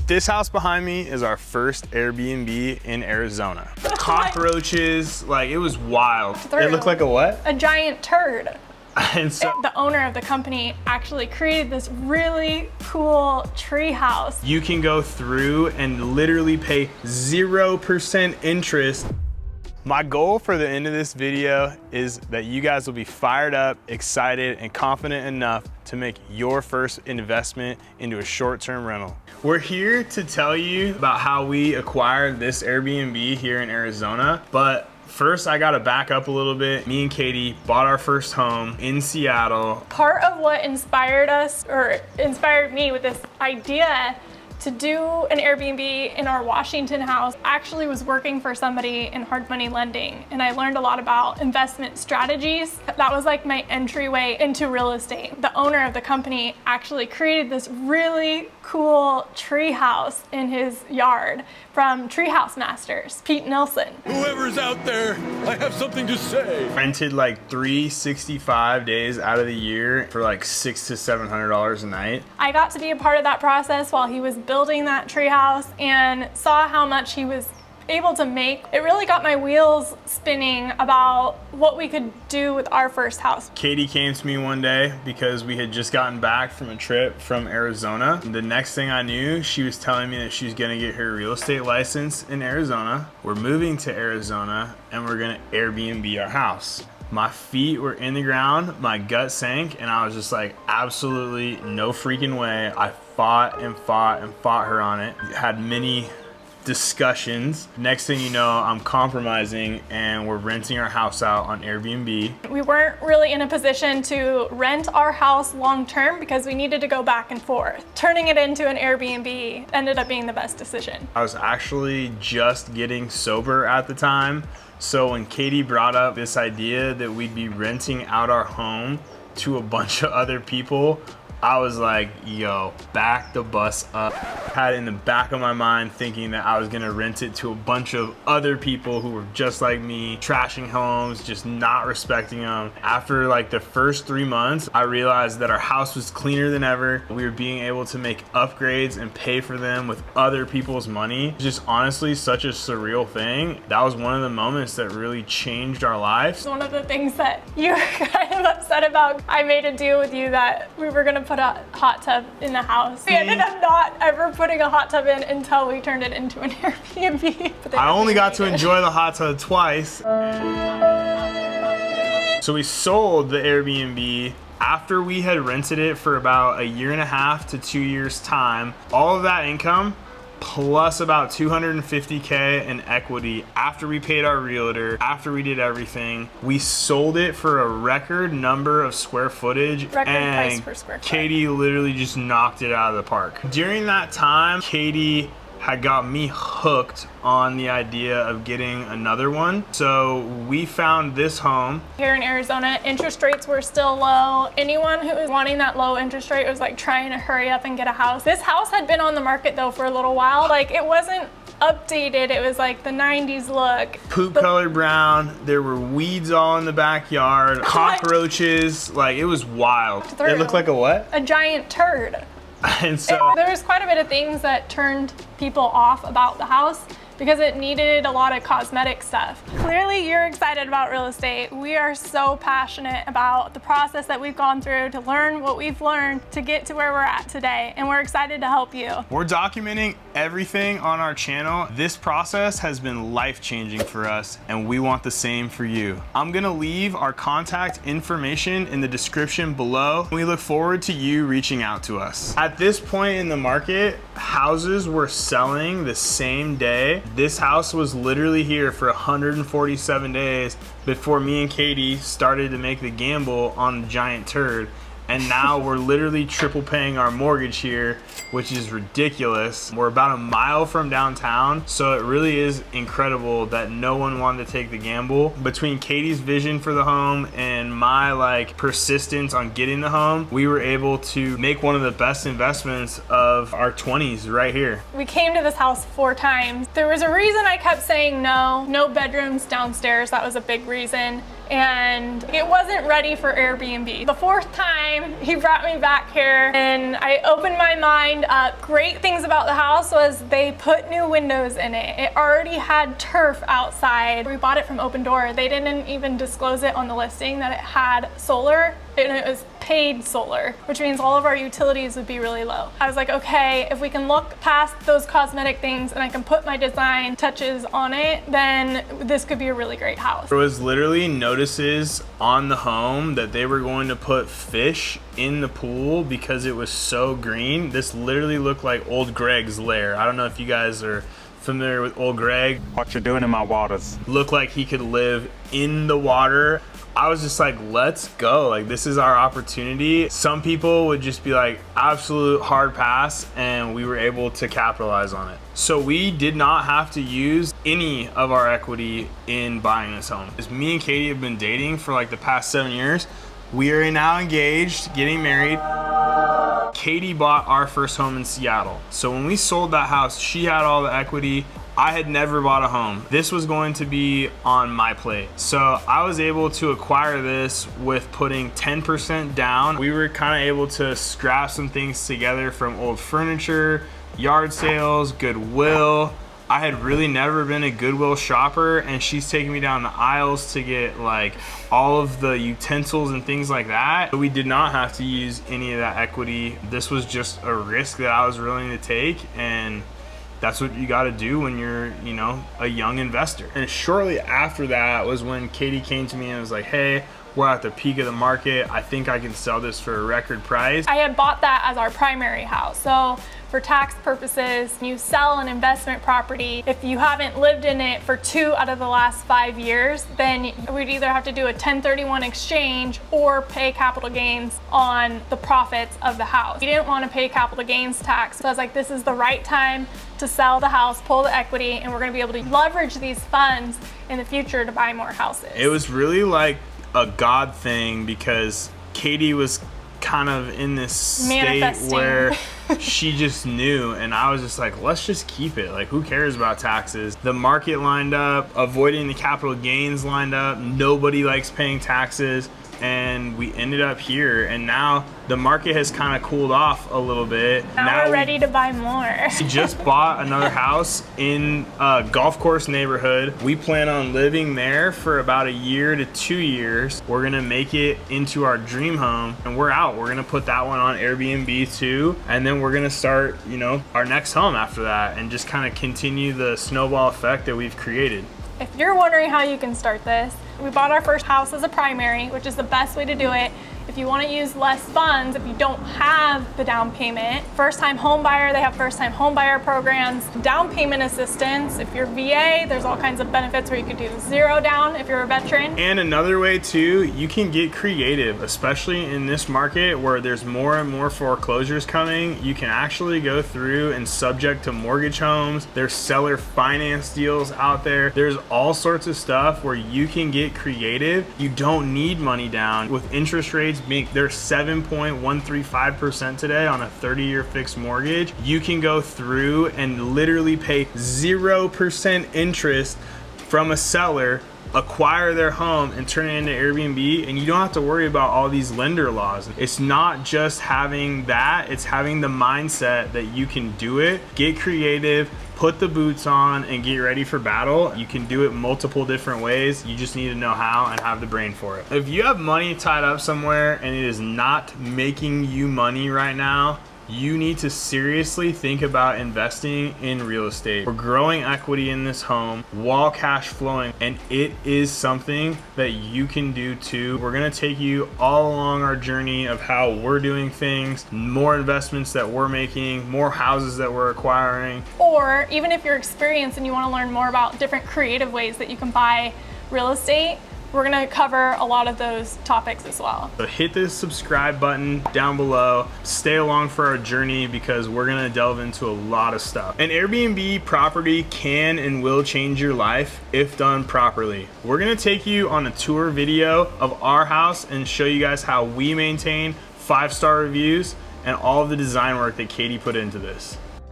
This house behind me is our first Airbnb in Arizona. Cockroaches, like it was wild. It looked like a what? A giant turd. And so the owner of the company actually created this really cool tree house. you can go through and literally pay 0% interest. My goal for the end of this video is that you guys will be fired up, excited, and confident enough to make your first investment into a short-term rental. We're here to tell you about how we acquired this Airbnb here in Arizona, but first I gotta back up a little bit. Me and Katie bought our first home in Seattle. Part of what inspired us, or inspired me with this idea to do an Airbnb in our Washington house, actually was working for somebody in hard money lending, and I learned a lot about investment strategies. That was like my entryway into real estate. The owner of the company actually created this really cool tree house in his yard from Treehouse Masters, Pete Nilsson. Whoever's out there, I have something to say. Rented like 365 days out of the year for like $600 to $700 a night. I got to be a part of that process while he was building that treehouse and saw how much he was able to make. It really got my wheels spinning about what we could do with our first house. Katie came to me one day because we had just gotten back from a trip from Arizona. The next thing I knew, she was telling me that she was gonna get her real estate license in Arizona. We're moving to Arizona and we're gonna Airbnb our house. My feet were in the ground, my gut sank, and I was just like, absolutely no freaking way. I fought and fought and fought her on it. Had many discussions. Next thing you know, I'm compromising and we're renting our house out on Airbnb. We weren't really in a position to rent our house long term because we needed to go back and forth. Turning it into an Airbnb ended up being the best decision. I was actually just getting sober at the time. So when Katie brought up this idea that we'd be renting out our home to a bunch of other people, I was like, yo, back the bus up. Had it in the back of my mind thinking that I was gonna rent it to a bunch of other people who were just like me, trashing homes, just not respecting them. After like the first 3 months, I realized that our house was cleaner than ever. We were being able to make upgrades and pay for them with other people's money. Just honestly, such a surreal thing. That was one of the moments that really changed our lives. One of the things that you were kind of upset about, I made a deal with you that we were gonna put a hot tub in the house. We ended up not ever putting a hot tub in until we turned it into an Airbnb. I only got to enjoy the hot tub twice. So we sold the Airbnb after we had rented it for about 1.5 to 2 years time. All of that income plus about $250K in equity after we paid our realtor, after we did everything. We sold it for a record number of square footage. Record price per square foot. Katie literally just knocked it out of the park. During that time, Katie had got me hooked on the idea of getting another one. So we found this home. Here in Arizona, interest rates were still low. Anyone who was wanting that low interest rate was like trying to hurry up and get a house. This house had been on the market though for a little while. Like it wasn't updated, it was like the 90s look. Poop colored brown, there were weeds all in the backyard, cockroaches, like it was wild. It looked like a what? A giant turd. And so there was quite a bit of things that turned people off about the house because it needed a lot of cosmetic stuff. Clearly you're excited about real estate. We are so passionate about the process that we've gone through to learn what we've learned to get to where we're at today, and we're excited to help you. We're documenting everything on our channel. This process has been life-changing for us, and we want the same for you. I'm gonna leave our contact information in the description below. We look forward to you reaching out to us. At this point in the market, houses were selling the same day. This house was literally here for 147 days before me and Katie started to make the gamble on the giant turd. And now we're literally triple paying our mortgage here, which is ridiculous. We're about a mile from downtown, so it really is incredible that no one wanted to take the gamble. Between Katie's vision for the home and my persistence on getting the home, we were able to make one of the best investments of our 20s right here. We came to this house 4 times. There was a reason I kept saying no. No bedrooms downstairs, that was a big reason. and it wasn't ready for Airbnb. The fourth time he brought me back here and I opened my mind up. Great things about the house was they put new windows in it. It already had turf outside. We bought it from Open Door. They didn't even disclose it on the listing that it had solar, and it was paid solar, which means all of our utilities would be really low. I was like, okay, if we can look past those cosmetic things and I can put my design touches on it, then this could be a really great house. There was literally notices on the home that they were going to put fish in the pool because it was so green. This literally looked like old Greg's lair. I don't know if you guys are familiar with old Greg. What you doing in my waters? Looked like he could live in the water. I was just like, let's go. Like, this is our opportunity. Some people would just be like, absolute hard pass, and we were able to capitalize on it. So we did not have to use any of our equity in buying this home. As me and Katie have been dating for like the past 7 years, we are now engaged, getting married. Katie bought our first home in Seattle. So when we sold that house, she had all the equity. I had never bought a home. This was going to be on my plate. So I was able to acquire this with putting 10% down. We were kind of able to scrap some things together from old furniture, yard sales, Goodwill. I had really never been a Goodwill shopper, and she's taking me down the aisles to get like all of the utensils and things like that. We did not have to use any of that equity. This was just a risk that I was willing to take, and that's what you got to do when you're, you know, a young investor. And shortly after that was when Katie came to me and was like, hey, we're at the peak of the market. I think I can sell this for a record price. I had bought that as our primary house. So for tax purposes, you sell an investment property. If you haven't lived in it for 2 out of the last 5 years, then we'd either have to do a 1031 exchange or pay capital gains on the profits of the house. We didn't want to pay capital gains tax. So I was like, this is the right time to sell the house, pull the equity, and we're going to be able to leverage these funds in the future to buy more houses. It was really like a God thing, because Katie was kind of in this state where she just knew, and I was just like, let's just keep it. Like, who cares about taxes? The market lined up, avoiding the capital gains lined up. Nobody likes paying taxes, and we ended up here, and now the market has kind of cooled off a little bit. Now we're ready to buy more. We just bought another house in a golf course neighborhood. We plan on living there for about 1 year to 2 years. We're gonna make it into our dream home, and we're out. We're gonna put that one on Airbnb too, and then we're gonna start, you know, our next home after that, and just kind of continue the snowball effect that we've created. If you're wondering how you can start this, we bought our first house as a primary, which is the best way to do it. If you want to use less funds, if you don't have the down payment, first-time home buyer, they have first-time home buyer programs, down payment assistance. If you're VA, there's all kinds of benefits where you could do 0 down if you're a veteran. And another way too, you can get creative, especially in this market where there's more and more foreclosures coming. You can actually go through and subject to mortgage homes. There's seller finance deals out there. There's all sorts of stuff where you can get creative. You don't need money down. With interest rates they're 7.135% today on a 30-year fixed mortgage. You can go through and literally pay 0% interest from a seller, acquire their home, and turn it into Airbnb, and you don't have to worry about all these lender laws. It's not just having that, it's having the mindset that you can do it, get creative, put the boots on, and get ready for battle. You can do it multiple different ways. You just need to know how and have the brain for it. If you have money tied up somewhere and it is not making you money right now, you need to seriously think about investing in real estate. We're growing equity in this home while cash flowing, and it is something that you can do too. We're gonna take you all along our journey of how we're doing things, more investments that we're making, more houses that we're acquiring. Or even if you're experienced and you wanna learn more about different creative ways that you can buy real estate, we're gonna cover a lot of those topics as well. So hit the subscribe button down below. Stay along for our journey, because we're gonna delve into a lot of stuff. An Airbnb property can and will change your life if done properly. We're gonna take you on a tour video of our house and show you guys how we maintain 5-star reviews and all of the design work that Katie put into this.